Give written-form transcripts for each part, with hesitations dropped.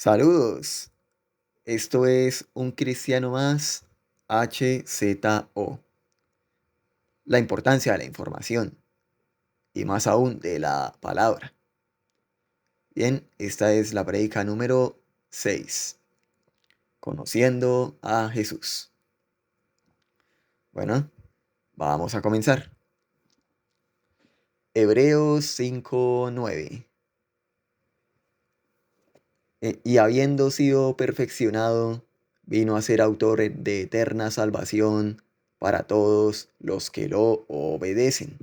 Saludos, esto es Un Cristiano Más, HZO. La importancia de la información y más aún de la palabra. Bien, esta es la prédica número 6, conociendo a Jesús. Bueno, vamos a comenzar. Hebreos 5:9. Y habiendo sido perfeccionado, vino a ser autor de eterna salvación para todos los que lo obedecen.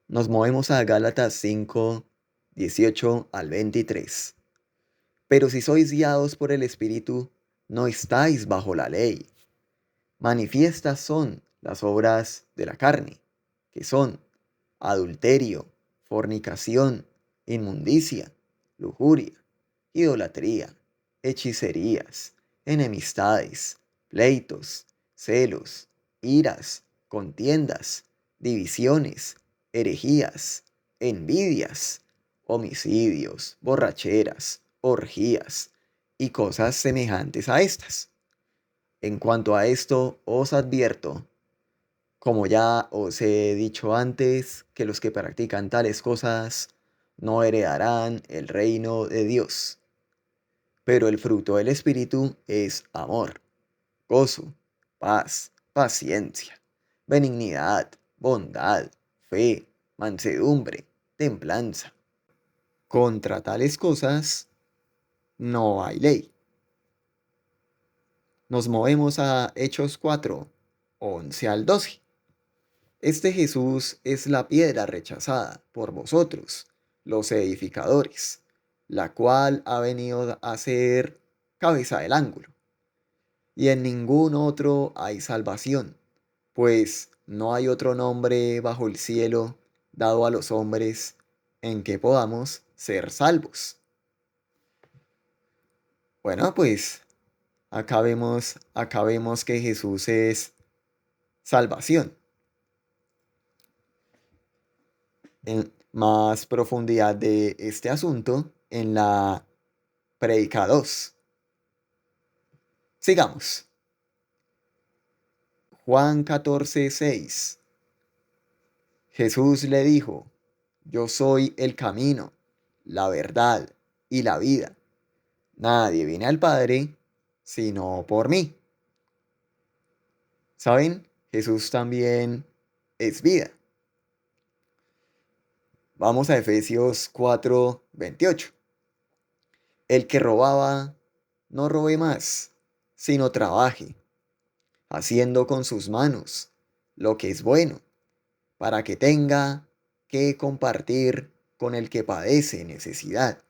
Nos movemos a Gálatas 5:18 al 23. Pero si sois guiados por el Espíritu, no estáis bajo la ley. Manifiestas son las obras de la carne, que son adulterio, fornicación, inmundicia, lujuria, idolatría, hechicerías, enemistades, pleitos, celos, iras, contiendas, divisiones, herejías, envidias, homicidios, borracheras, orgías y cosas semejantes a estas. En cuanto a esto, os advierto, como ya os he dicho antes, que los que practican tales cosas no heredarán el reino de Dios. Pero el fruto del Espíritu es amor, gozo, paz, paciencia, benignidad, bondad, fe, mansedumbre, templanza. Contra tales cosas no hay ley. Nos movemos a Hechos 4:11 al 12. Este Jesús es la piedra rechazada por vosotros, los edificadores, la cual ha venido a ser cabeza del ángulo. Y en ningún otro hay salvación, pues no hay otro nombre bajo el cielo dado a los hombres en que podamos ser salvos. Bueno, pues acá vemos que Jesús es salvación. En más profundidad de este asunto en la prédica 2. Sigamos. Juan 14:6. Jesús le dijo: Yo soy el camino, la verdad y la vida. Nadie viene al Padre sino por mí. ¿Saben? Jesús también es vida. Vamos a Efesios 4:28. El que robaba, no robe más, sino trabaje, haciendo con sus manos lo que es bueno, para que tenga que compartir con el que padece necesidad.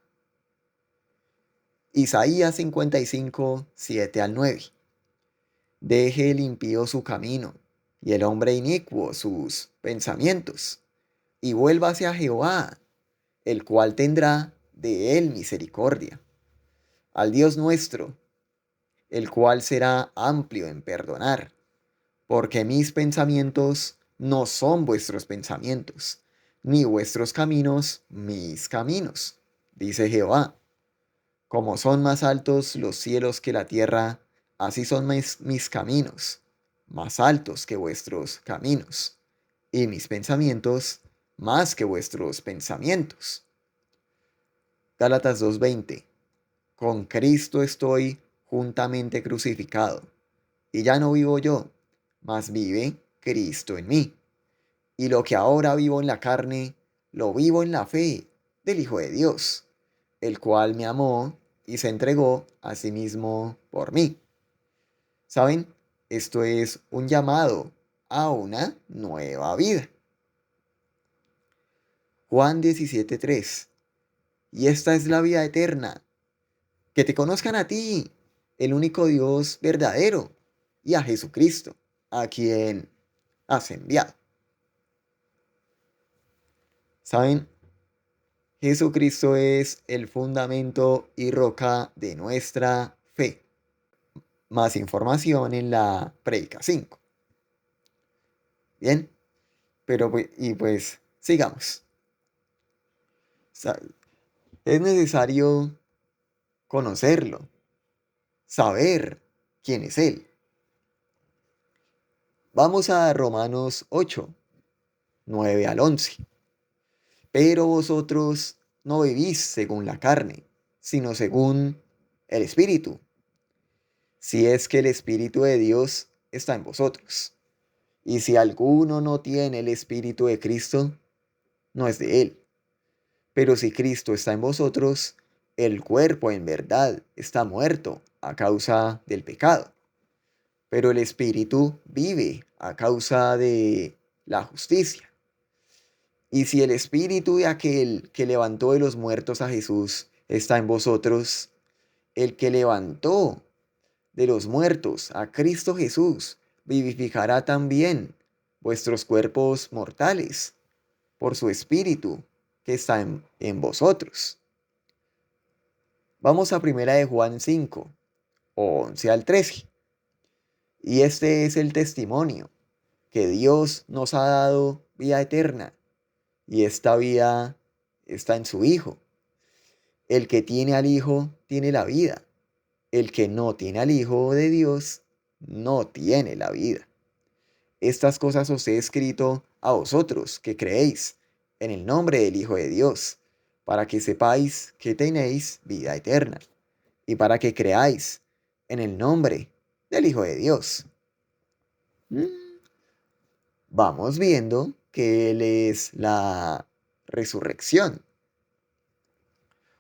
Isaías 55:7 al 9. Deje el impío su camino, y el hombre inicuo sus pensamientos, y vuélvase a Jehová, el cual tendrá de él misericordia, al Dios nuestro, el cual será amplio en perdonar, porque mis pensamientos no son vuestros pensamientos, ni vuestros caminos mis caminos, dice Jehová. Como son más altos los cielos que la tierra, así son mis caminos, más altos que vuestros caminos, y mis pensamientos más que vuestros pensamientos. Gálatas 2:20. Con Cristo estoy juntamente crucificado, y ya no vivo yo, mas vive Cristo en mí. Y lo que ahora vivo en la carne, lo vivo en la fe del Hijo de Dios, el cual me amó y se entregó a sí mismo por mí. ¿Saben? Esto es un llamado a una nueva vida. Juan 17:3. Y esta es la vida eterna, que te conozcan a ti, el único Dios verdadero, y a Jesucristo, a quien has enviado. ¿Saben? Jesucristo es el fundamento y roca de nuestra fe. Más información en la prédica 5. Bien, pero pues sigamos. Es necesario conocerlo, saber quién es Él. Vamos a Romanos 8, 9 al 11. Pero vosotros no vivís según la carne, sino según el Espíritu, si es que el Espíritu de Dios está en vosotros. Y si alguno no tiene el Espíritu de Cristo, no es de Él. Pero si Cristo está en vosotros, el cuerpo en verdad está muerto a causa del pecado, pero el Espíritu vive a causa de la justicia. Y si el Espíritu de aquel que levantó de los muertos a Jesús está en vosotros, el que levantó de los muertos a Cristo Jesús vivificará también vuestros cuerpos mortales por su Espíritu que está en vosotros. Vamos a primera de Juan 5, 11 al 13. Y este es el testimonio, que Dios nos ha dado vida eterna, y esta vida está en su Hijo. El que tiene al Hijo tiene la vida. El que no tiene al Hijo de Dios no tiene la vida. Estas cosas os he escrito a vosotros que creéis en el nombre del Hijo de Dios, para que sepáis que tenéis vida eterna, y para que creáis en el nombre del Hijo de Dios. Vamos viendo que Él es la resurrección.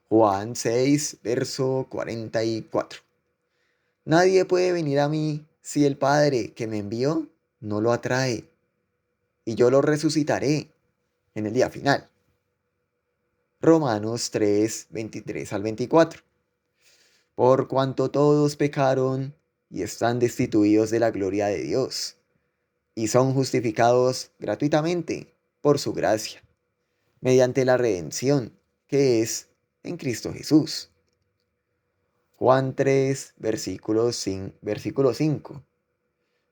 Juan 6, verso 44. Nadie puede venir a mí si el Padre que me envió no lo atrae, y yo lo resucitaré en el día final. Romanos 3, 23 al 24. Por cuanto todos pecaron y están destituidos de la gloria de Dios, y son justificados gratuitamente por su gracia, mediante la redención que es en Cristo Jesús. Juan 3, versículo 5.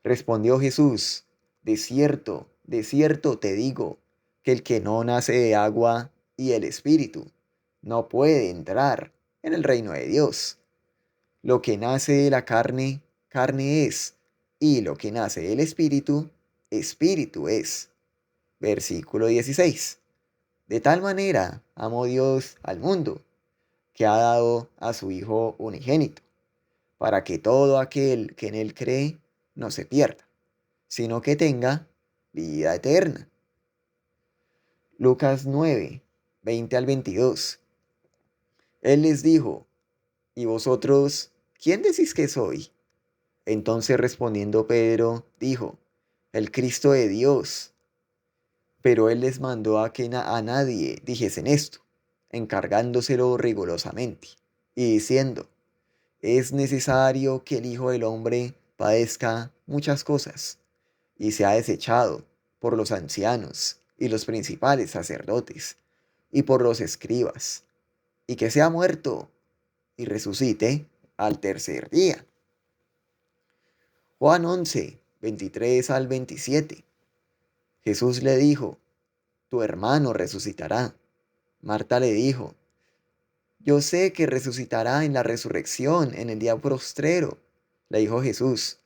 Respondió Jesús: de cierto te digo, que el que no nace de agua y el Espíritu no puede entrar en el reino de Dios. Lo que nace de la carne, carne es, y lo que nace del Espíritu, Espíritu es. Versículo 16. De tal manera amó Dios al mundo, que ha dado a su Hijo unigénito, para que todo aquel que en Él cree no se pierda, sino que tenga vida eterna. Lucas 9, 20 al 22. Él les dijo: ¿y vosotros quién decís que soy? Entonces respondiendo Pedro, dijo: el Cristo de Dios. Pero él les mandó a que a nadie dijesen esto, encargándoselo rigurosamente, y diciendo: es necesario que el Hijo del Hombre padezca muchas cosas, y sea desechado por los ancianos y los principales sacerdotes, y por los escribas, y que sea muerto, y resucite al tercer día. Juan 11, 23 al 27. Jesús le dijo: tu hermano resucitará. Marta le dijo: yo sé que resucitará en la resurrección en el día postrero. Le dijo Jesús: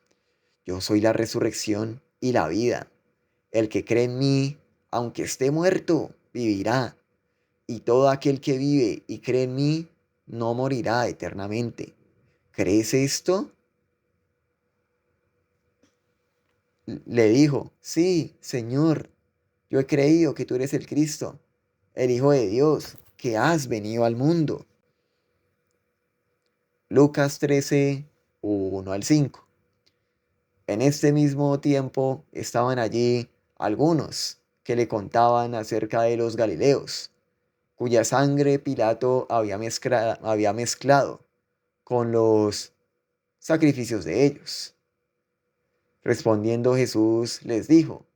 yo soy la resurrección y la vida. El que cree en mí, aunque esté muerto, vivirá. Y todo aquel que vive y cree en mí, no morirá eternamente. ¿Crees esto? Le dijo: sí, Señor, yo he creído que tú eres el Cristo, el Hijo de Dios, que has venido al mundo. Lucas 13, 1 al 5. En este mismo tiempo estaban allí algunos que le contaban acerca de los Galileos, cuya sangre Pilato había mezclado con los sacrificios de ellos. Respondiendo Jesús les dijo: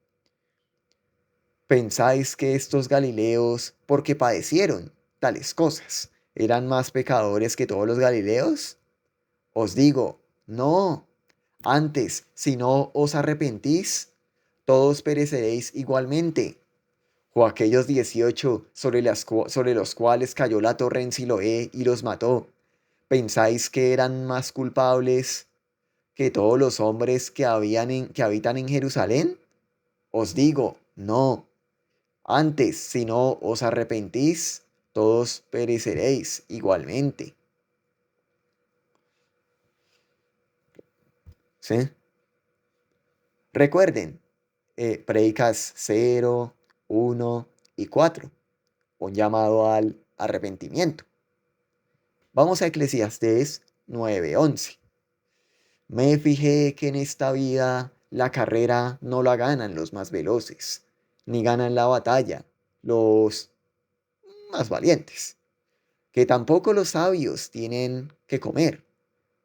¿pensáis que estos Galileos, porque padecieron tales cosas, eran más pecadores que todos los Galileos? Os digo, no. Antes, si no os arrepentís, todos pereceréis igualmente. O aquellos 18 sobre los cuales cayó la torre en Siloé y los mató, ¿Pensáis que eran más culpables que todos los hombres que habitan en Jerusalén? Os digo, no. Antes, si no os arrepentís, todos pereceréis igualmente. ¿Sí? Recuerden, predicas 0, 1 y 4. Un llamado al arrepentimiento. Vamos a Eclesiastés 9:11. Me fijé que en esta vida la carrera no la ganan los más veloces, ni ganan la batalla los más valientes, que tampoco los sabios tienen que comer,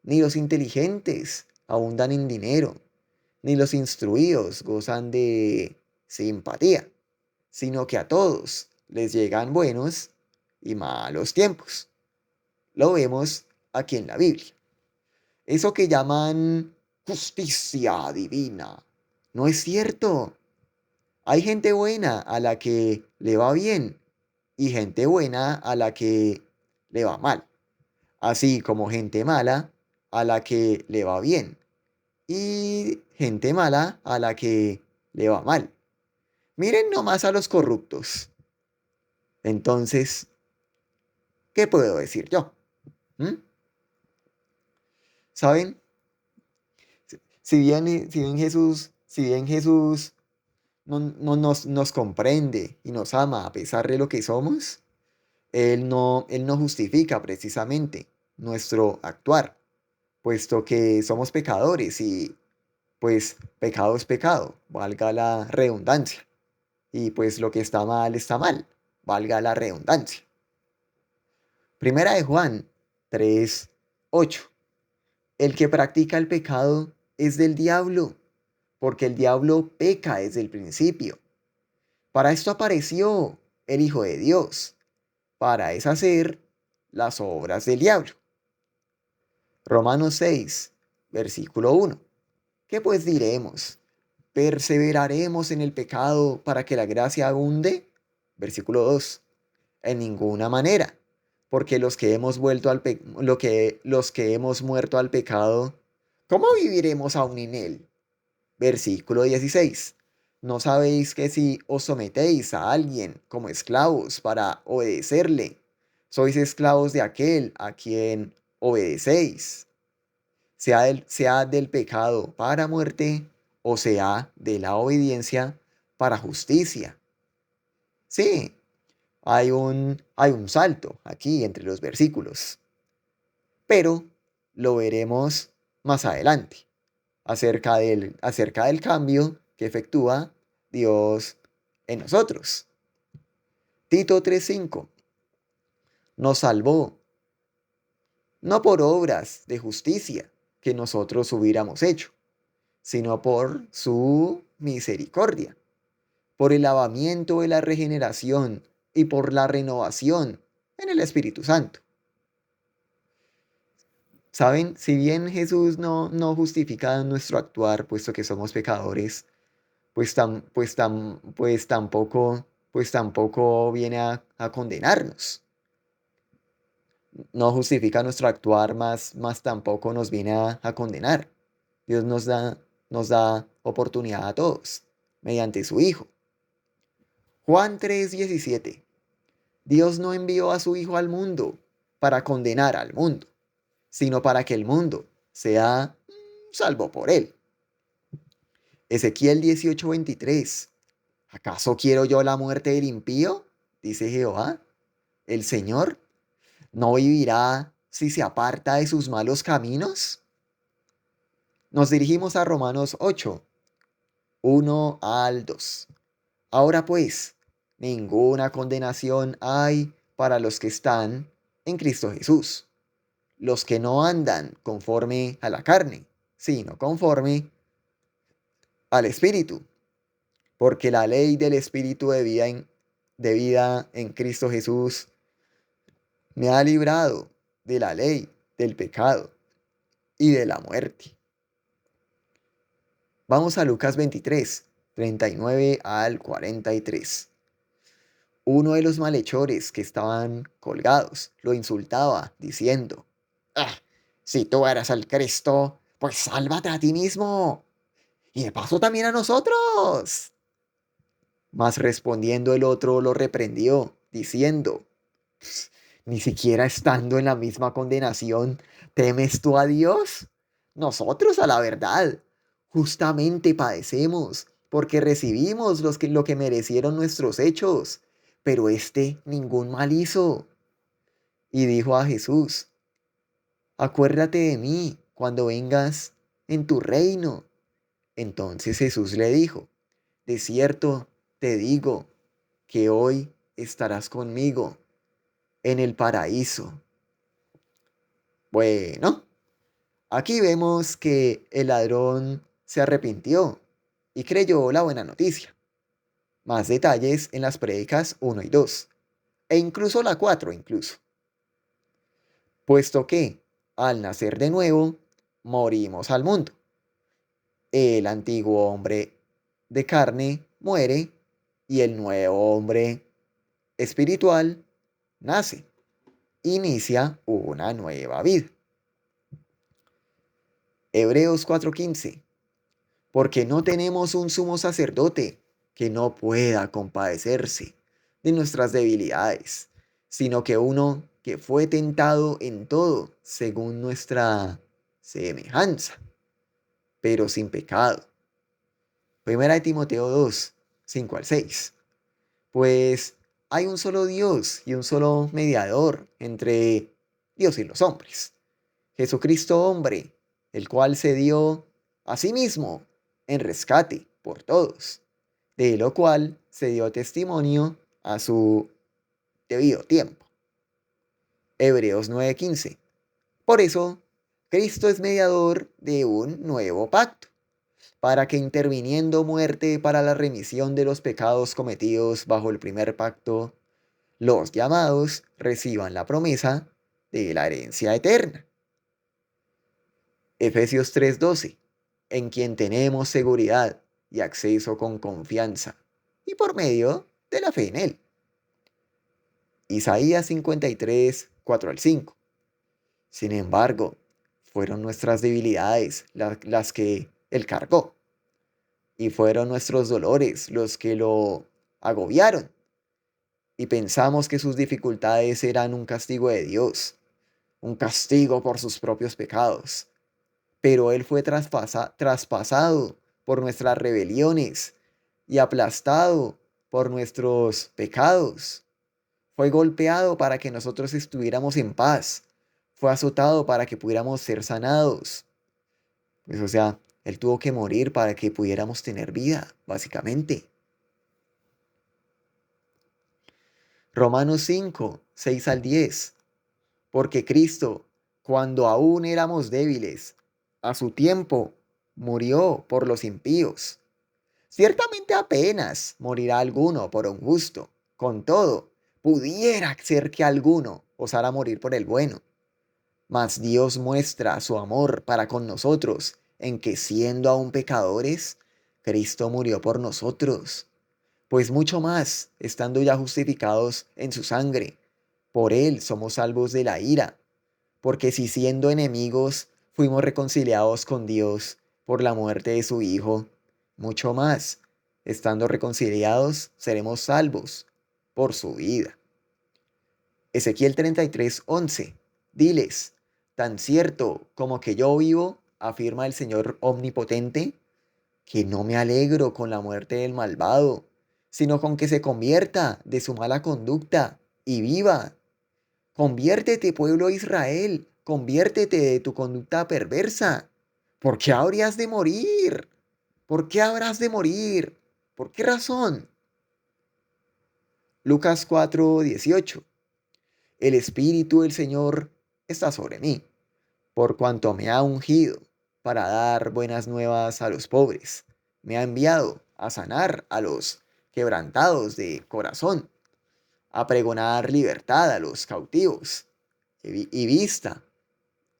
ni los inteligentes abundan en dinero, ni los instruidos gozan de simpatía, sino que a todos les llegan buenos y malos tiempos. Lo vemos aquí en la Biblia. Eso que llaman justicia divina no es cierto. Hay gente buena a la que le va bien y gente buena a la que le va mal, así como gente mala a la que le va bien y gente mala a la que le va mal. Miren nomás a los corruptos. Entonces, ¿qué puedo decir yo? ¿Mm? ¿Saben? Si bien Jesús nos comprende y nos ama a pesar de lo que somos, Él no justifica precisamente nuestro actuar, puesto que somos pecadores y pues pecado es pecado, valga la redundancia. Y pues lo que está mal, valga la redundancia. Primera de Juan 3:8. El que practica el pecado es del diablo, porque el diablo peca desde el principio. Para esto apareció el Hijo de Dios, para deshacer las obras del diablo. Romanos 6, versículo 1. ¿Qué pues diremos? ¿Perseveraremos en el pecado para que la gracia abunde? Versículo 2. En ninguna manera, porque los que hemos muerto al pecado, ¿cómo viviremos aún en él? Versículo 16. ¿No sabéis que si os sometéis a alguien como esclavos para obedecerle, sois esclavos de aquel a quien obedecéis? Sea del pecado para muerte o sea de la obediencia para justicia. Sí, hay un salto aquí entre los versículos, pero lo veremos más adelante, acerca del cambio que efectúa Dios en nosotros. Tito 3:5 nos salvó, no por obras de justicia que nosotros hubiéramos hecho, sino por su misericordia, por el lavamiento de la regeneración y por la renovación en el Espíritu Santo. ¿Saben? Si bien Jesús no justifica nuestro actuar, puesto que somos pecadores, pues tampoco viene a condenarnos. No justifica nuestro actuar, más tampoco nos viene a condenar. Dios nos da oportunidad a todos, mediante su Hijo. Juan 3:17. Dios no envió a su Hijo al mundo para condenar al mundo, sino para que el mundo sea salvo por él. Ezequiel 18:23. ¿Acaso quiero yo la muerte del impío? Dice Jehová. El Señor no vivirá si se aparta de sus malos caminos. Nos dirigimos a Romanos 8, 1 al 2. Ahora pues, ninguna condenación hay para los que están en Cristo Jesús, los que no andan conforme a la carne, sino conforme al Espíritu, porque la ley del Espíritu de vida en Cristo Jesús me ha librado de la ley del pecado y de la muerte. Vamos a Lucas 23, 39 al 43. Uno de los malhechores que estaban colgados lo insultaba, diciendo: Ah, si tú eres el Cristo, pues sálvate a ti mismo y de paso también a nosotros. Mas respondiendo el otro lo reprendió, diciendo, ni siquiera estando en la misma condenación, ¿temes tú a Dios? Nosotros a la verdad, justamente padecemos, porque recibimos lo que merecieron nuestros hechos, pero éste ningún mal hizo. Y dijo a Jesús, acuérdate de mí cuando vengas en tu reino. Entonces Jesús le dijo, de cierto te digo que hoy estarás conmigo en el paraíso. Bueno, aquí vemos que el ladrón se arrepintió y creyó la buena noticia. Más detalles en las prédicas 1 y 2, e incluso la 4 incluso. Puesto que, al nacer de nuevo, morimos al mundo. El antiguo hombre de carne muere y el nuevo hombre espiritual nace, inicia una nueva vida. Hebreos 4:15. Porque no tenemos un sumo sacerdote que no pueda compadecerse de nuestras debilidades, sino que uno que fue tentado en todo según nuestra semejanza, pero sin pecado. Primera de Timoteo 2, 5 al 6. Pues hay un solo Dios y un solo mediador entre Dios y los hombres, Jesucristo hombre, el cual se dio a sí mismo en rescate por todos, de lo cual se dio testimonio a su debido tiempo. Hebreos 9:15. Por eso, Cristo es mediador de un nuevo pacto, para que interviniendo muerte para la remisión de los pecados cometidos bajo el primer pacto, los llamados reciban la promesa de la herencia eterna. Efesios 3:12, en quien tenemos seguridad y acceso con confianza, y por medio de la fe en Él. Isaías 53, 4 al 5. Sin embargo, fueron nuestras debilidades las que Él cargó, y fueron nuestros dolores los que lo agobiaron, y pensamos que sus dificultades eran un castigo de Dios, un castigo por sus propios pecados. Pero Él fue traspasado por nuestras rebeliones y aplastado por nuestros pecados. Fue golpeado para que nosotros estuviéramos en paz. Fue azotado para que pudiéramos ser sanados. Pues, o sea, Él tuvo que morir para que pudiéramos tener vida, básicamente. Romanos 5, 6 al 10. Porque Cristo, cuando aún éramos débiles, a su tiempo murió por los impíos. Ciertamente apenas morirá alguno por un justo. Con todo, pudiera ser que alguno osara morir por el bueno. Mas Dios muestra su amor para con nosotros en que siendo aún pecadores, Cristo murió por nosotros. Pues mucho más, estando ya justificados en su sangre, por él somos salvos de la ira. Porque si siendo enemigos fuimos reconciliados con Dios por la muerte de su Hijo, mucho más, estando reconciliados, seremos salvos por su vida. Ezequiel 33:11. Diles, tan cierto como que yo vivo, afirma el Señor omnipotente, que no me alegro con la muerte del malvado, sino con que se convierta de su mala conducta y viva. Conviértete, pueblo de Israel, conviértete de tu conducta perversa. ¿Por qué habrías de morir? ¿Por qué habrás de morir? ¿Por qué razón? Lucas 4:18. El Espíritu del Señor está sobre mí, por cuanto me ha ungido para dar buenas nuevas a los pobres. Me ha enviado a sanar a los quebrantados de corazón, a pregonar libertad a los cautivos y vista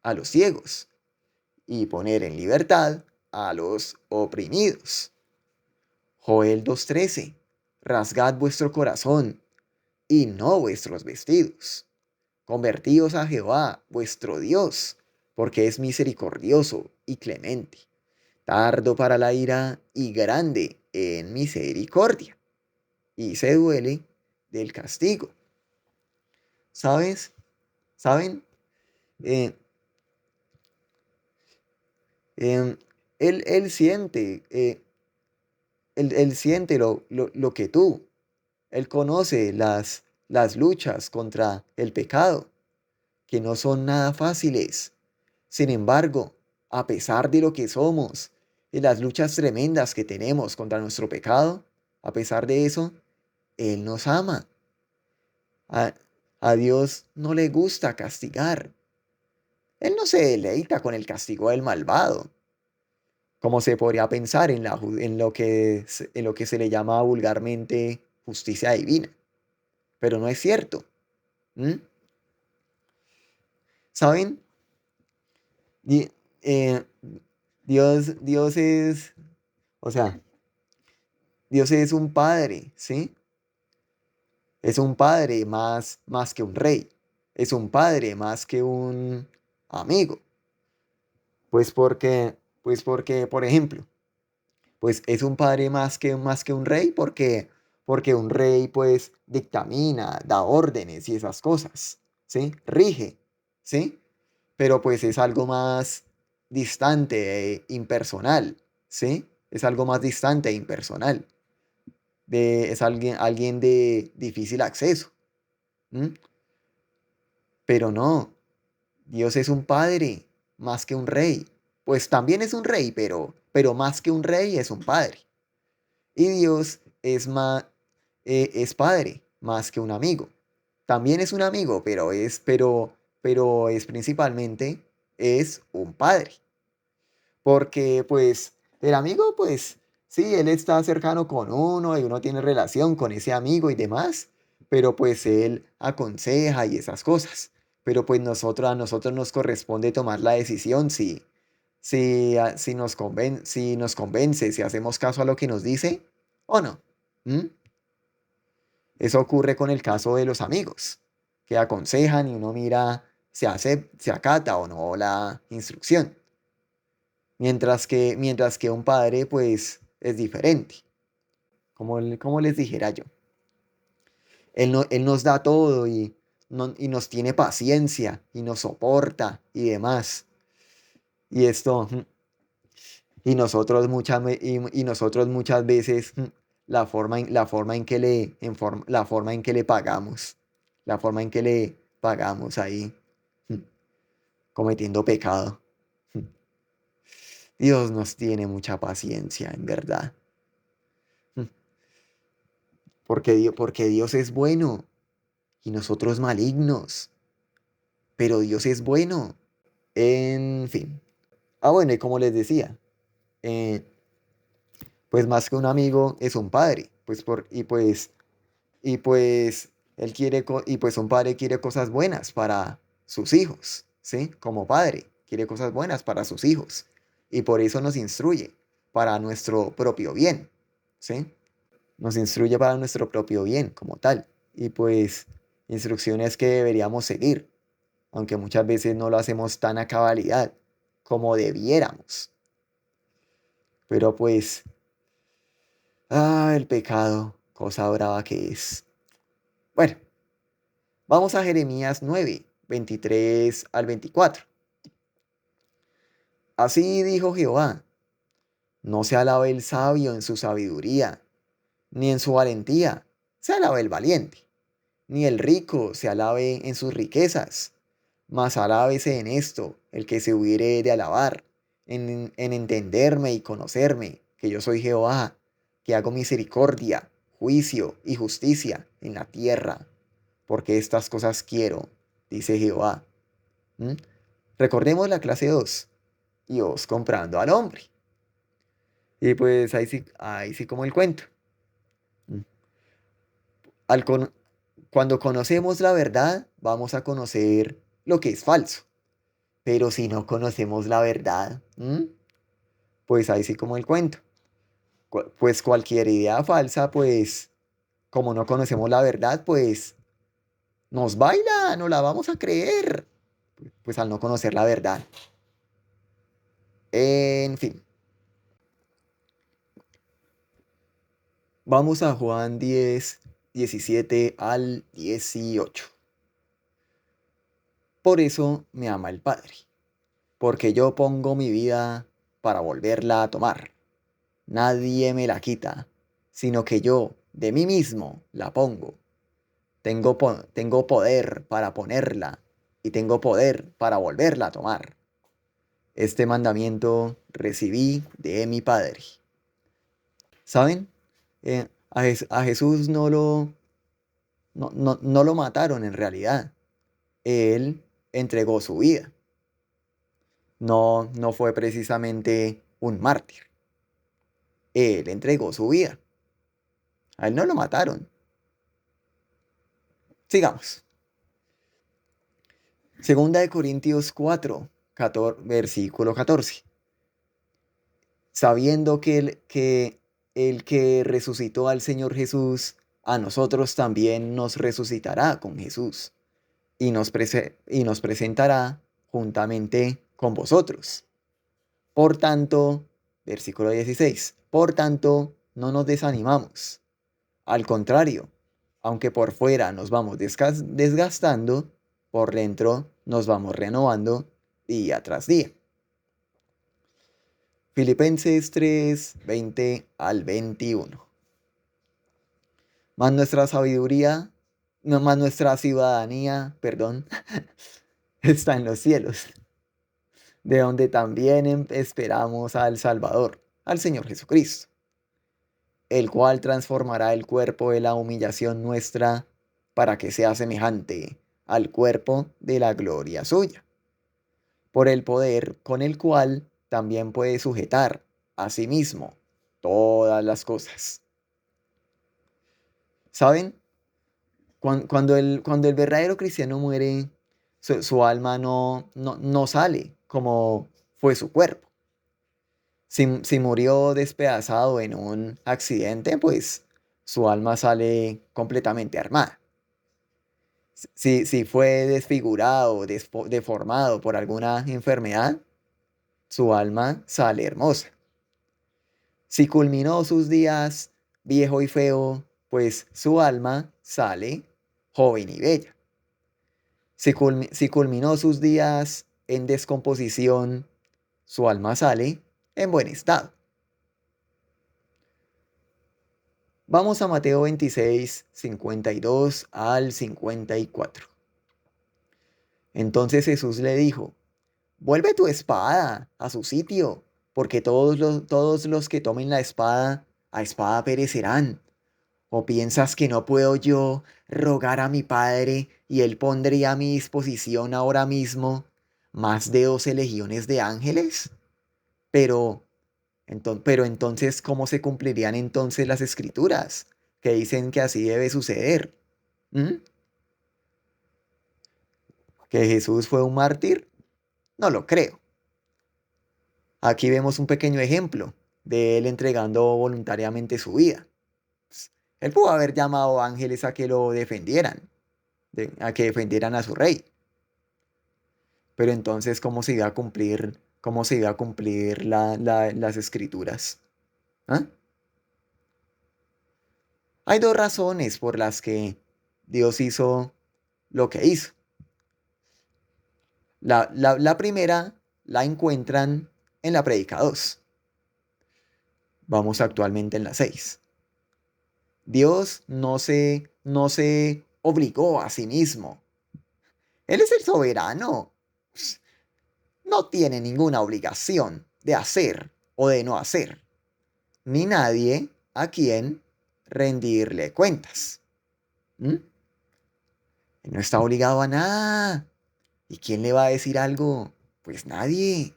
a los ciegos, y poner en libertad a los oprimidos. Joel 2:13. Rasgad vuestro corazón y no vuestros vestidos. convertíos a Jehová, vuestro Dios, porque es misericordioso y clemente, tardo para la ira y grande en misericordia, y se duele del castigo. ¿Sabes? ¿Saben? Eh, em, él siente, él siente lo que tú. Él conoce las luchas contra el pecado, que no son nada fáciles. Sin embargo, a pesar de lo que somos y las luchas tremendas que tenemos contra nuestro pecado, a pesar de eso, Él nos ama. A, a Dios no le gusta castigar. Él no se deleita con el castigo del malvado, como se podría pensar en lo que se le llama vulgarmente justicia divina. Pero no es cierto. ¿M? ¿Saben? Di- eh, Dios es, o sea, Dios es un padre, ¿sí? Es un padre más que un rey. Es un padre más que un amigo. Pues porque, por ejemplo, pues es un padre más que un rey porque un rey pues dictamina, da órdenes y esas cosas, ¿sí? Rige, ¿sí? Pero pues es algo más distante e impersonal, ¿sí? Es algo más distante e impersonal. Es alguien de difícil acceso. ¿M? Pero no, Dios es un padre más que un rey. Pues también es un rey, pero más que un rey es un padre. Y Dios es padre más que un amigo. También es un amigo, pero es principalmente es un padre. Porque pues el amigo, pues sí, él está cercano con uno y uno tiene relación con ese amigo y demás, pero pues él aconseja y esas cosas. Pero pues a nosotros nos corresponde tomar la decisión si nos convence, si hacemos caso a lo que nos dice o no. ¿Mm? Eso ocurre con el caso de los amigos, que aconsejan y uno mira se acata o no la instrucción. Mientras que un padre, pues, es diferente, como les dijera yo. Él nos da todo y nos tiene paciencia y nos soporta y demás. Y esto, y nosotros muchas veces, la forma en que le pagamos, la forma en que le pagamos ahí, cometiendo pecado. Dios nos tiene mucha paciencia, en verdad. Porque Dios es bueno y nosotros malignos, pero Dios es bueno. En fin. Ah, bueno, y como les decía, eh, pues más que un amigo es un padre, y pues un padre quiere cosas buenas para sus hijos, ¿sí? Como padre, quiere cosas buenas para sus hijos, y por eso nos instruye para nuestro propio bien, ¿sí? Nos instruye para nuestro propio bien como tal, y pues instrucciones que deberíamos seguir, aunque muchas veces no lo hacemos tan a cabalidad como debiéramos. Pero pues, el pecado, cosa brava que es. Bueno, vamos a Jeremías 9, 23 al 24. Así dijo Jehová, no se alabe el sabio en su sabiduría, ni en su valentía, se alabe el valiente, ni el rico se alabe en sus riquezas, mas alábese en esto el que se hubiere de alabar, en entenderme y conocerme, que yo soy Jehová, que hago misericordia, juicio y justicia en la tierra, porque estas cosas quiero, dice Jehová. ¿Mm? Recordemos la clase 2, Dios comprando al hombre. Y pues ahí sí como el cuento. ¿Mm? Al con- Cuando conocemos la verdad, vamos a conocer lo que es falso. Pero si no conocemos la verdad, pues ahí sí como el cuento. Pues cualquier idea falsa, pues como no conocemos la verdad, pues nos baila, no la vamos a creer. Pues al no conocer la verdad. En fin, vamos a Juan 10, 17 al 18. Por eso me ama el Padre, porque yo pongo mi vida para volverla a tomar. Nadie me la quita, sino que yo de mí mismo la pongo. Tengo poder para ponerla y tengo poder para volverla a tomar. Este mandamiento recibí de mi Padre. ¿Saben? A Jesús no lo mataron en realidad. Él entregó su vida. No fue precisamente un mártir. Él entregó su vida. A él no lo mataron. Sigamos. Segunda de Corintios 4, versículo 14. Sabiendo que el que resucitó al Señor Jesús, a nosotros también nos resucitará con Jesús y nos presentará juntamente con vosotros. Por tanto, versículo 16, por tanto, no nos desanimamos. Al contrario, aunque por fuera nos vamos desgastando, por dentro nos vamos renovando día tras día. Filipenses 3, 20 al 21. Más nuestra sabiduría, no más nuestra ciudadanía, perdón, está en los cielos, de donde también esperamos al Salvador, al Señor Jesucristo, el cual transformará el cuerpo de la humillación nuestra para que sea semejante al cuerpo de la gloria suya, por el poder con el cual también puede sujetar a sí mismo todas las cosas. ¿Saben? Cuando el verdadero cristiano muere, su alma no sale como fue su cuerpo. Si murió despedazado en un accidente, pues su alma sale completamente armada. Si fue desfigurado, deformado por alguna enfermedad, su alma sale hermosa. Si culminó sus días viejo y feo, pues su alma sale joven y bella. Si culminó sus días en descomposición, su alma sale en buen estado. Vamos a Mateo 26, 52 al 54. Entonces Jesús le dijo, vuelve tu espada a su sitio, porque todos los que tomen la espada, a espada perecerán. ¿O piensas que no puedo yo rogar a mi Padre y Él pondría a mi disposición ahora mismo más de 12 legiones de ángeles? Pero, pero entonces, ¿cómo se cumplirían entonces las escrituras que dicen que así debe suceder? ¿Mm? ¿Que Jesús fue un mártir? No lo creo. Aquí vemos un pequeño ejemplo de él entregando voluntariamente su vida. Él pudo haber llamado ángeles a que lo defendieran, a que defendieran a su rey. Pero entonces, ¿cómo se iba a cumplir las escrituras? ¿Ah? Hay dos razones por las que Dios hizo lo que hizo. La primera la encuentran en la Prédica 2. Vamos actualmente en la 6. Dios no se obligó a sí mismo. Él es el soberano. No tiene ninguna obligación de hacer o de no hacer, ni nadie a quien rendirle cuentas. ¿Mm? Él no está obligado a nada. ¿Y quién le va a decir algo? Pues nadie.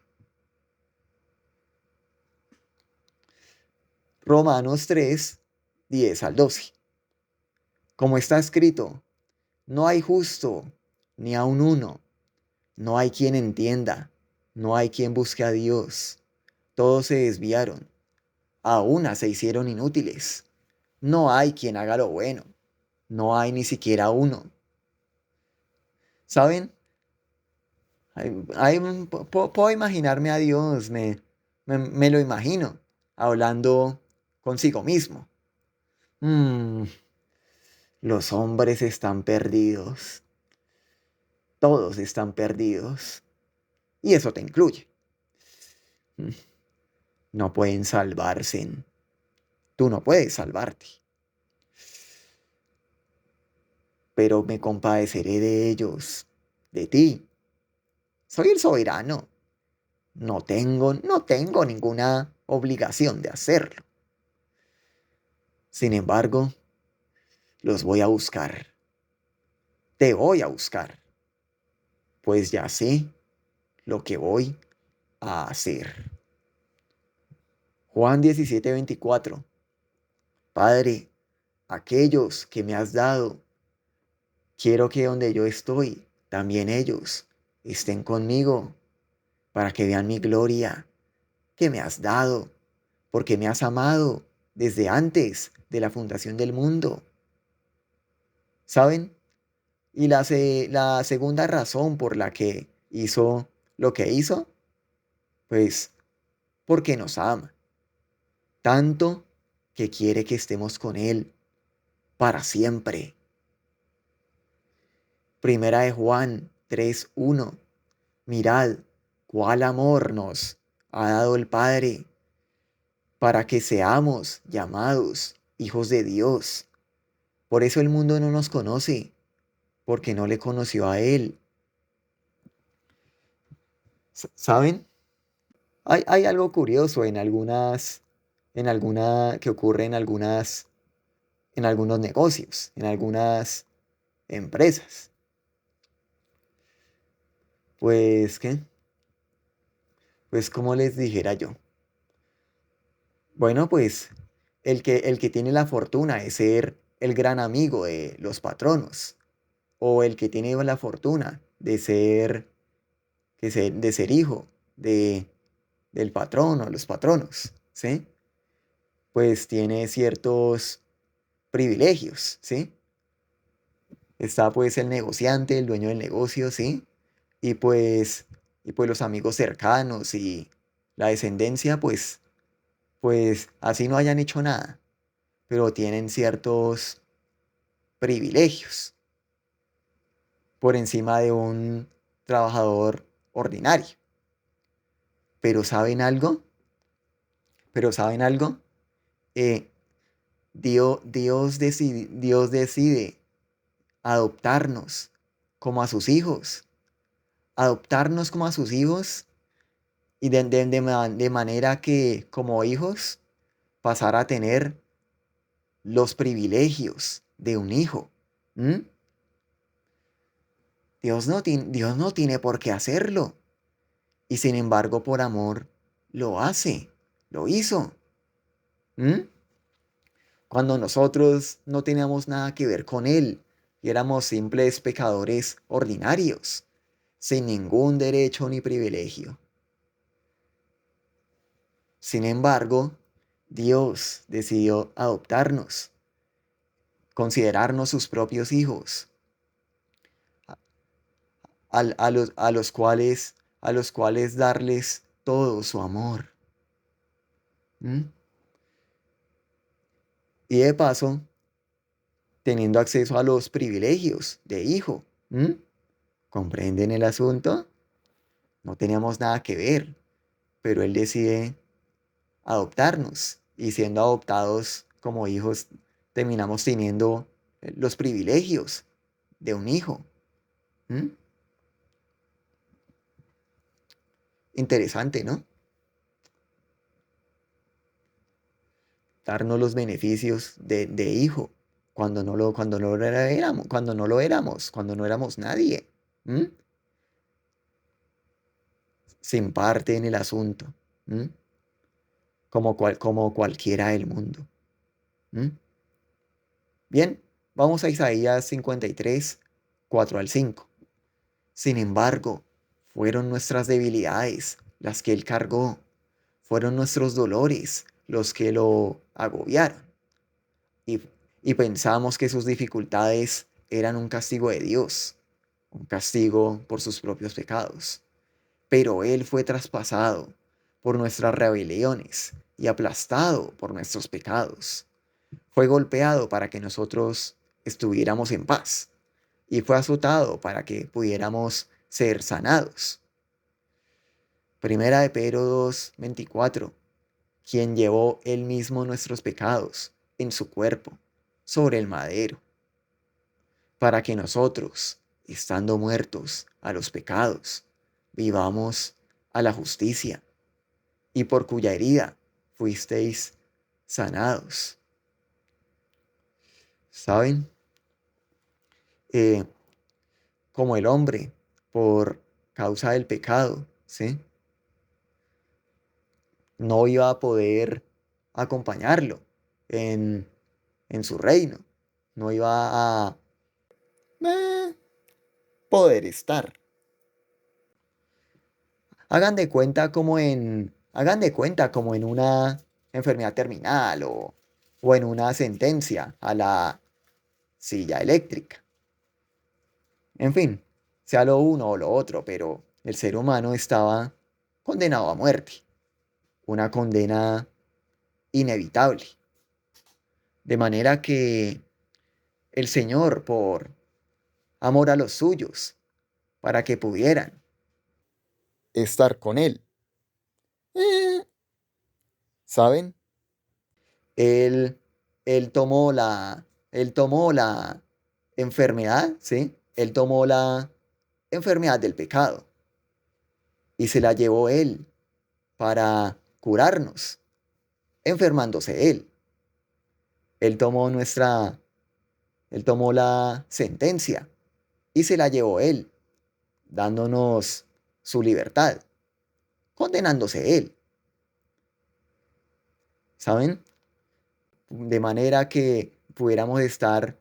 Romanos 3, 10 al 12. Como está escrito, no hay justo, ni aun uno. No hay quien entienda, no hay quien busque a Dios. Todos se desviaron, a una se hicieron inútiles. No hay quien haga lo bueno, no hay ni siquiera uno. ¿Saben? Puedo imaginarme a Dios, me lo imagino, hablando consigo mismo. "Mm, los hombres están perdidos, todos están perdidos, y eso te incluye. Mm, no pueden salvarse, tú no puedes salvarte, pero me compadeceré de ellos, de ti. Soy el soberano, no tengo ninguna obligación de hacerlo. Sin embargo, los voy a buscar, te voy a buscar, pues ya sé lo que voy a hacer". Juan 17:24. Padre, aquellos que me has dado, quiero que donde yo estoy, también ellos estén conmigo, para que vean mi gloria que me has dado, porque me has amado desde antes de la fundación del mundo. ¿Saben? Y la segunda razón por la que hizo lo que hizo, pues porque nos ama, tanto que quiere que estemos con Él para siempre. Primera de Juan 3:1. Mirad cuál amor nos ha dado el Padre para que seamos llamados hijos de Dios. Por eso el mundo no nos conoce, porque no le conoció a Él. ¿Saben? Hay algo curioso que ocurre en algunos negocios, en algunas empresas. Pues, ¿qué? Pues, como les dijera yo. Bueno, pues, el que tiene la fortuna de ser el gran amigo de los patronos, o el que tiene la fortuna de ser hijo de, del patrón o los patronos, ¿sí? Pues tiene ciertos privilegios, ¿sí? Está pues el negociante, el dueño del negocio, ¿sí? Y pues, y pues los amigos cercanos y la descendencia, pues así no hayan hecho nada, pero tienen ciertos privilegios por encima de un trabajador ordinario. Pero ¿saben algo? Pero ¿saben algo? Eh, Dios decide adoptarnos como a sus hijos, adoptarnos como a sus hijos y de manera que como hijos pasar a tener los privilegios de un hijo. ¿M? Dios no tiene por qué hacerlo y sin embargo por amor lo hace, lo hizo. ¿M? Cuando nosotros no teníamos nada que ver con Él y éramos simples pecadores ordinarios, sin ningún derecho ni privilegio. Sin embargo, Dios decidió adoptarnos, considerarnos sus propios hijos, a los cuales darles todo su amor. ¿Mm? Y de paso, teniendo acceso a los privilegios de hijo. ¿Mm? ¿Comprenden el asunto? No teníamos nada que ver, pero Él decide adoptarnos y siendo adoptados como hijos, terminamos teniendo los privilegios de un hijo. ¿Mm? Interesante, ¿no? Darnos los beneficios de hijo cuando no éramos nadie. ¿M? Sin parte en el asunto. ¿M? Como cualquiera del mundo. ¿M? Bien, vamos a Isaías 53, 4 al 5. Sin embargo, fueron nuestras debilidades las que Él cargó, fueron nuestros dolores los que lo agobiaron. Y, y pensamos que sus dificultades eran un castigo de Dios. un castigo por sus propios pecados. Pero Él fue traspasado por nuestras rebeliones y aplastado por nuestros pecados. Fue golpeado para que nosotros estuviéramos en paz y fue azotado para que pudiéramos ser sanados. Primera de Pedro 2:24, quien llevó él mismo nuestros pecados en su cuerpo sobre el madero, para que nosotros, estando muertos a los pecados, vivamos a la justicia, y por cuya herida fuisteis sanados. ¿Saben? Eh, Como el hombre, por causa del pecado, ¿sí? No iba a poder acompañarlo en, en su reino. No iba a eh, poder estar. Hagan de cuenta como en una enfermedad terminal o en una sentencia a la silla eléctrica. En fin, sea lo uno o lo otro, pero el ser humano estaba condenado a muerte, una condena inevitable. De manera que el Señor, por amor a los suyos, para que pudieran estar con Él, eh, ¿saben? Él, él tomó él tomó la enfermedad, ¿sí? Él tomó la enfermedad del pecado y se la llevó Él para curarnos, enfermándose Él. Él tomó Él tomó la sentencia y se la llevó Él, dándonos su libertad, condenándose Él, ¿saben? De manera que pudiéramos estar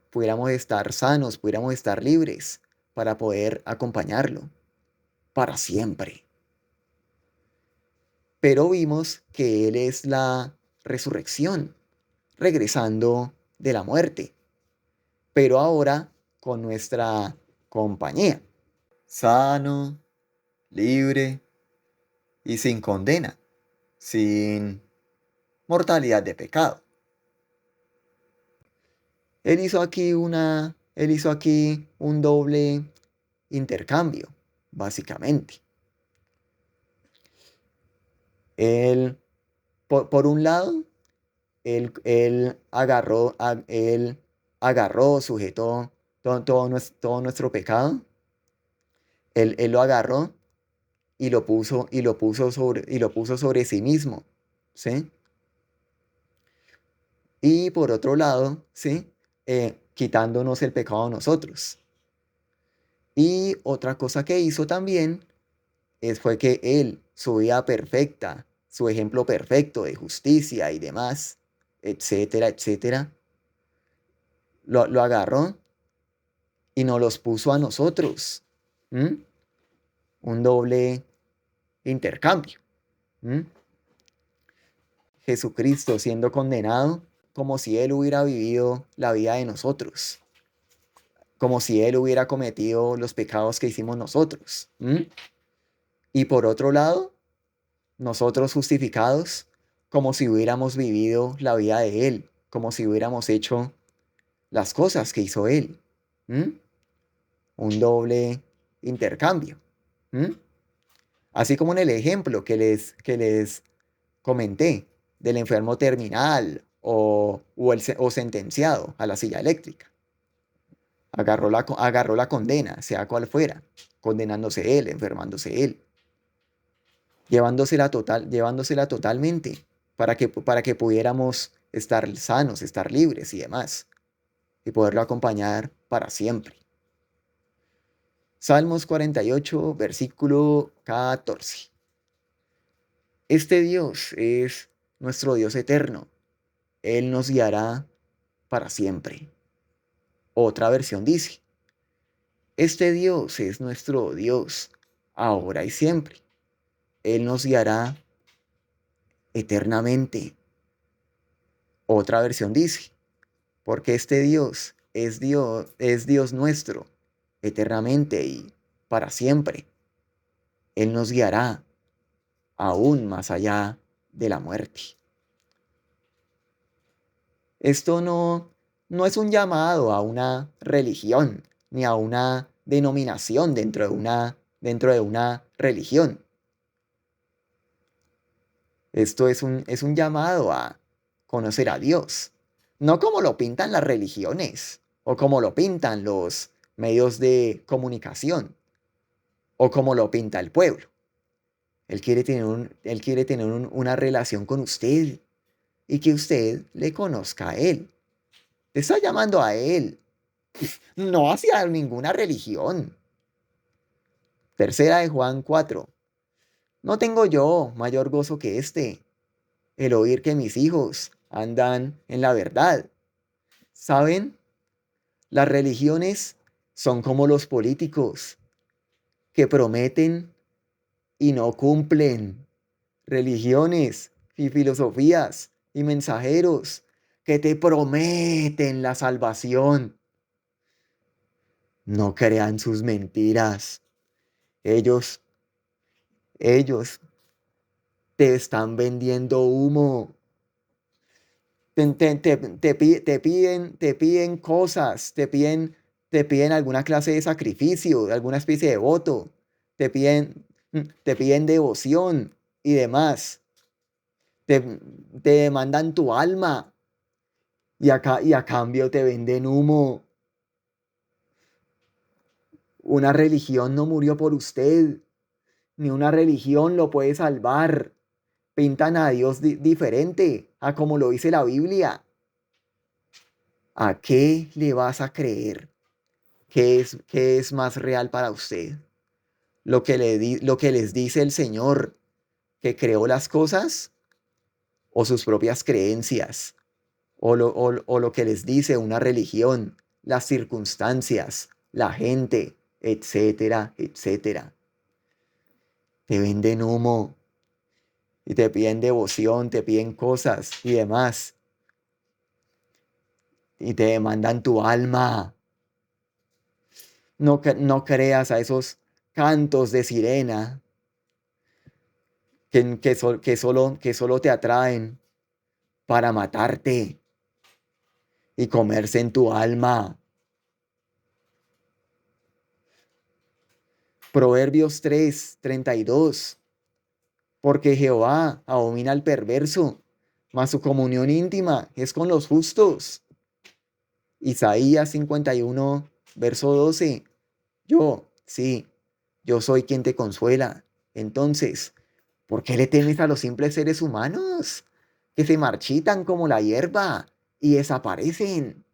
sanos, pudiéramos estar libres para poder acompañarlo para siempre. Pero vimos que Él es la resurrección, regresando de la muerte, pero ahora con nuestra compañía, sano, libre y sin condena, sin mortalidad de pecado. Él hizo aquí un doble intercambio, básicamente. Él, por un lado, él agarró, sujetó todo nuestro pecado. Él lo agarró y lo puso sobre sí mismo, ¿sí? Y por otro lado, ¿sí? Quitándonos el pecado a nosotros. Y otra cosa que hizo también fue que él, su vida perfecta, su ejemplo perfecto de justicia y demás, etcétera, etcétera, lo agarró y nos los puso a nosotros. ¿Mm? Un doble intercambio. ¿Mm? Jesucristo siendo condenado como si él hubiera vivido la vida de nosotros, como si él hubiera cometido los pecados que hicimos nosotros. ¿Mm? Y por otro lado, nosotros justificados como si hubiéramos vivido la vida de él, como si hubiéramos hecho las cosas que hizo él. ¿Mm? Un doble intercambio. ¿Mm? Así como en el ejemplo que les comenté del enfermo terminal o sentenciado a la silla eléctrica. Agarró la condena, sea cual fuera, condenándose él, enfermándose él, llevándosela totalmente para que pudiéramos estar sanos, estar libres y demás, y poderlo acompañar para siempre. Salmos 48, versículo 14. Este Dios es nuestro Dios eterno. Él nos guiará para siempre. Otra versión dice, este Dios es nuestro Dios, ahora y siempre. Él nos guiará eternamente. Otra versión dice, porque este Dios es Dios nuestro, eternamente y para siempre. Él nos guiará aún más allá de la muerte. Esto no es un llamado a una religión ni a una denominación dentro de una religión. Esto es un llamado a conocer a Dios, no como lo pintan las religiones o como lo pintan los medios de comunicación o como lo pinta el pueblo. Él quiere tener una relación con usted y que usted le conozca a Él. Te está llamando a Él, no hacia ninguna religión. Tercera de Juan 4. No tengo yo mayor gozo que este, el oír que mis hijos andan en la verdad. ¿Saben? Las religiones son como los políticos que prometen y no cumplen. Religiones y filosofías y mensajeros que te prometen la salvación. No crean sus mentiras. Ellos, ellos te están vendiendo humo. Te piden cosas, te piden alguna clase de sacrificio, alguna especie de voto, te piden devoción y demás. Te, te demandan tu alma y a cambio te venden humo. Una religión no murió por usted, ni una religión lo puede salvar. Pintan a Dios diferente a como lo dice la Biblia. ¿A qué le vas a creer? Qué es más real para usted? Lo que les dice el Señor que creó las cosas o sus propias creencias o lo que les dice una religión, las circunstancias, la gente, etcétera, etcétera. Te venden humo y te piden devoción, te piden cosas y demás. Y te demandan tu alma. No creas a esos cantos de sirena que solo te atraen para matarte y comerse en tu alma. Proverbios 3:32. Porque Jehová abomina al perverso, mas su comunión íntima es con los justos. Isaías 51, verso 12. Sí, yo soy quien te consuela. Entonces, ¿por qué le temes a los simples seres humanos que se marchitan como la hierba y desaparecen?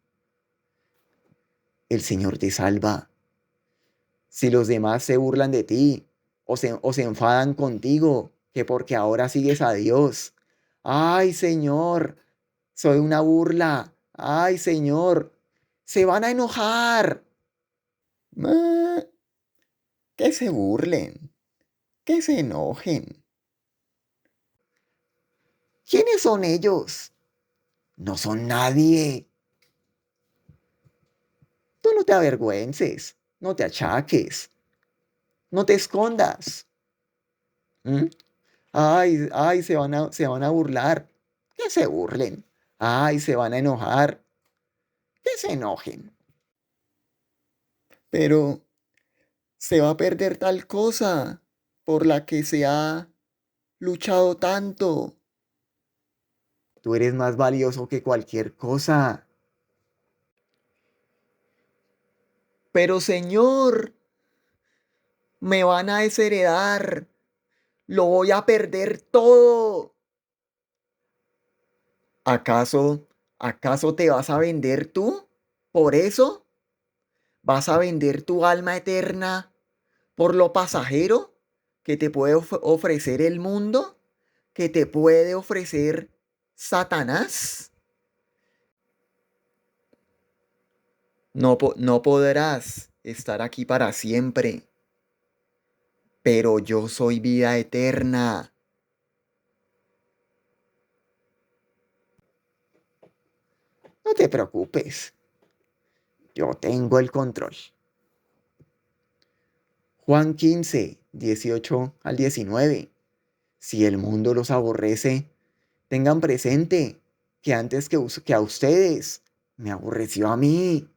El Señor te salva. Si los demás se burlan de ti o se enfadan contigo, que porque ahora sigues a Dios. Ay, Señor, soy una burla. Ay, Señor, se van a enojar. Ah, que se burlen, que se enojen. ¿Quiénes son ellos? No son nadie. Tú no te avergüences, no te achaques, no te escondas. ¿Mm? Ay, se van a burlar. Que se burlen. Ay, se van a enojar. Que se enojen. Pero se va a perder tal cosa por la que se ha luchado tanto. Tú eres más valioso que cualquier cosa. Pero Señor, me van a desheredar. Lo voy a perder todo. ¿Acaso te vas a vender tú? ¿Por eso? ¿Vas a vender tu alma eterna por lo pasajero que te puede ofrecer el mundo? ¿Que te puede ofrecer Satanás? No podrás estar aquí para siempre, pero yo soy vida eterna. No te preocupes, yo tengo el control. Juan 15, 18 al 19. Si el mundo los aborrece, tengan presente que antes que a ustedes, me aborreció a mí.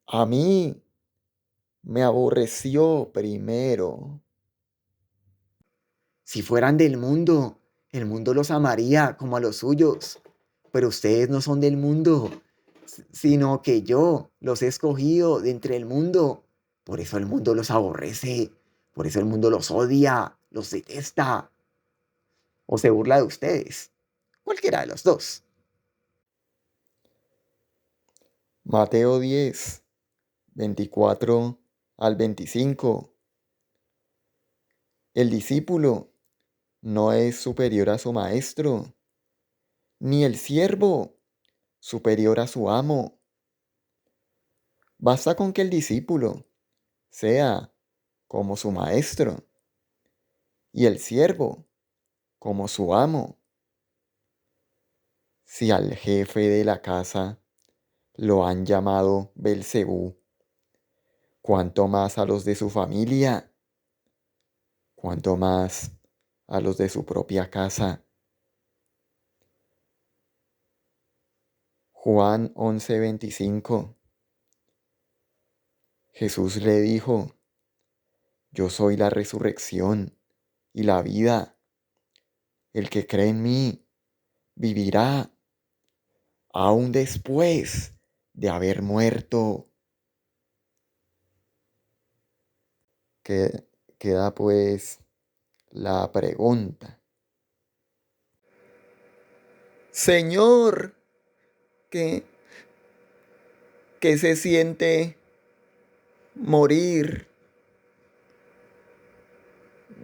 A mí me aborreció primero. Si fueran del mundo, el mundo los amaría como a los suyos. Pero ustedes no son del mundo, sino que yo los he escogido de entre el mundo. Por eso el mundo los aborrece, por eso el mundo los odia, los detesta o se burla de ustedes. Cualquiera de los dos. Mateo 10, 24 al 25. El discípulo no es superior a su maestro, ni el siervo superior a su amo. Basta con que el discípulo sea como su maestro y el siervo como su amo. Si al jefe de la casa lo han llamado Belcebú, cuánto más a los de su familia, cuánto más a los de su propia casa. Juan 11:25. Jesús le dijo: Yo soy la resurrección y la vida. El que cree en mí vivirá aún después de haber muerto. Queda pues la pregunta. Señor, ¿qué, qué se siente morir?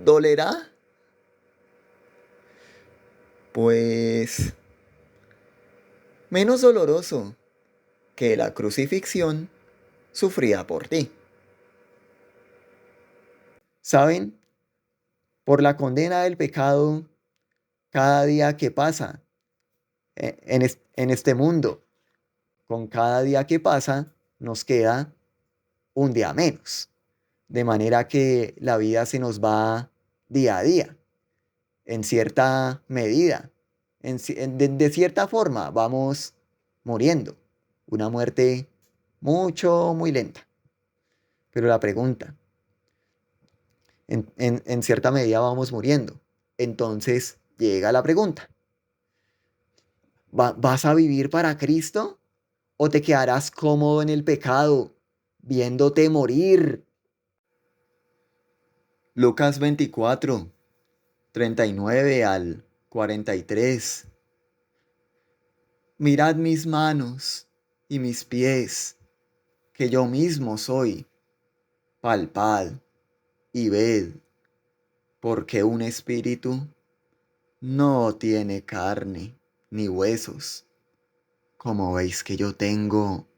¿Dolerá? Pues menos doloroso que la crucifixión sufrida por ti. ¿Saben? Por la condena del pecado, cada día que pasa en este mundo, con cada día que pasa, nos queda un día menos. De manera que la vida se nos va día a día, en cierta medida, de cierta forma vamos muriendo. Una muerte muy lenta. Pero la pregunta, en cierta medida vamos muriendo. Entonces llega la pregunta, ¿vas a vivir para Cristo o te quedarás cómodo en el pecado, viéndote morir? Lucas 24, 39 al 43. Mirad mis manos y mis pies, que yo mismo soy. Palpad y ved, porque un espíritu no tiene carne ni huesos, como veis que yo tengo.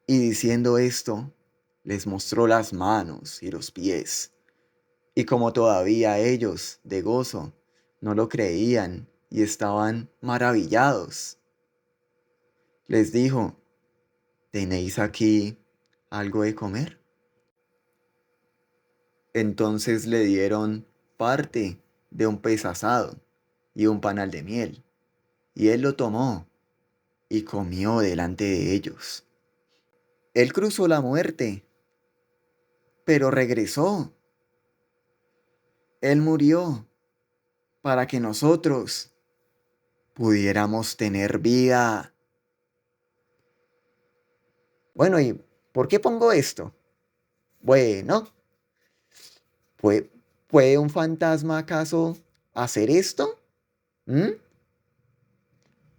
Y diciendo esto, les mostró las manos y los pies. Y como todavía ellos, de gozo, no lo creían y estaban maravillados, les dijo: ¿tenéis aquí algo de comer? Entonces le dieron parte de un pez asado y un panal de miel, y él lo tomó y comió delante de ellos. Él cruzó la muerte, pero regresó. Él murió para que nosotros pudiéramos tener vida. Bueno, ¿y por qué pongo esto? Bueno, ¿puede, ¿puede un fantasma acaso hacer esto? ¿Mm?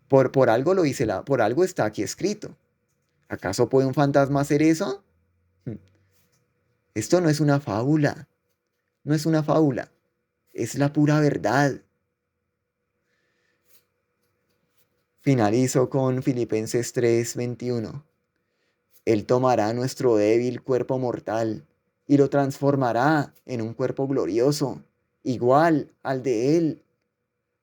Por algo lo dice, por algo está aquí escrito. ¿Acaso puede un fantasma hacer eso? Mm. Esto no es una fábula, no es una fábula, es la pura verdad. Finalizo con Filipenses 3:21. Él tomará nuestro débil cuerpo mortal y lo transformará en un cuerpo glorioso, igual al de Él.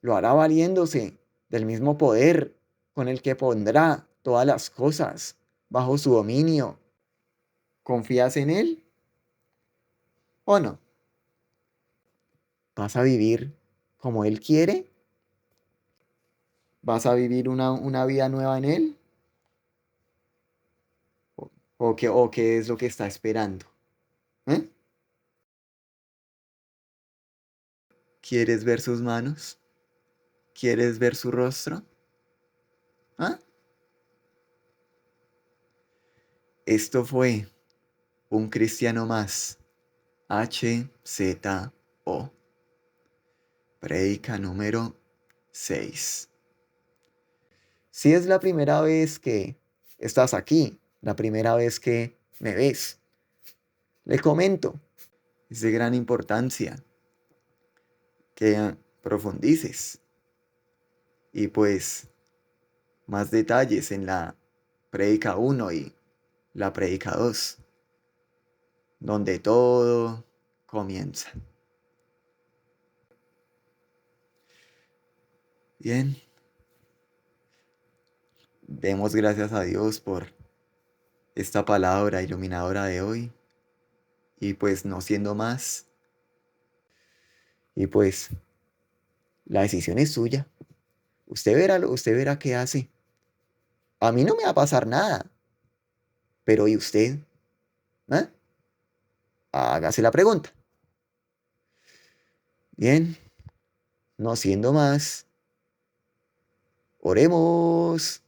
Lo hará valiéndose del mismo poder con el que pondrá todas las cosas bajo su dominio. ¿Confías en Él? ¿O no? ¿Vas a vivir como Él quiere? ¿Vas a vivir una vida nueva en Él? ¿O qué es lo que está esperando? ¿Eh? ¿Quieres ver sus manos? ¿Quieres ver su rostro? ¿Ah? Esto fue un cristiano más. HZO. Prédica número 6. Si es la primera vez que estás aquí, la primera vez que me ves, le comento, es de gran importancia que profundices y pues más detalles en la prédica 1 y la prédica 2, donde todo comienza. Bien, demos gracias a Dios por esta palabra iluminadora de hoy y pues no siendo más, y pues la decisión es suya. Usted verá qué hace. A mí no me va a pasar nada, pero ¿y usted? ¿Ah? Hágase la pregunta. Bien, no siendo más, oremos.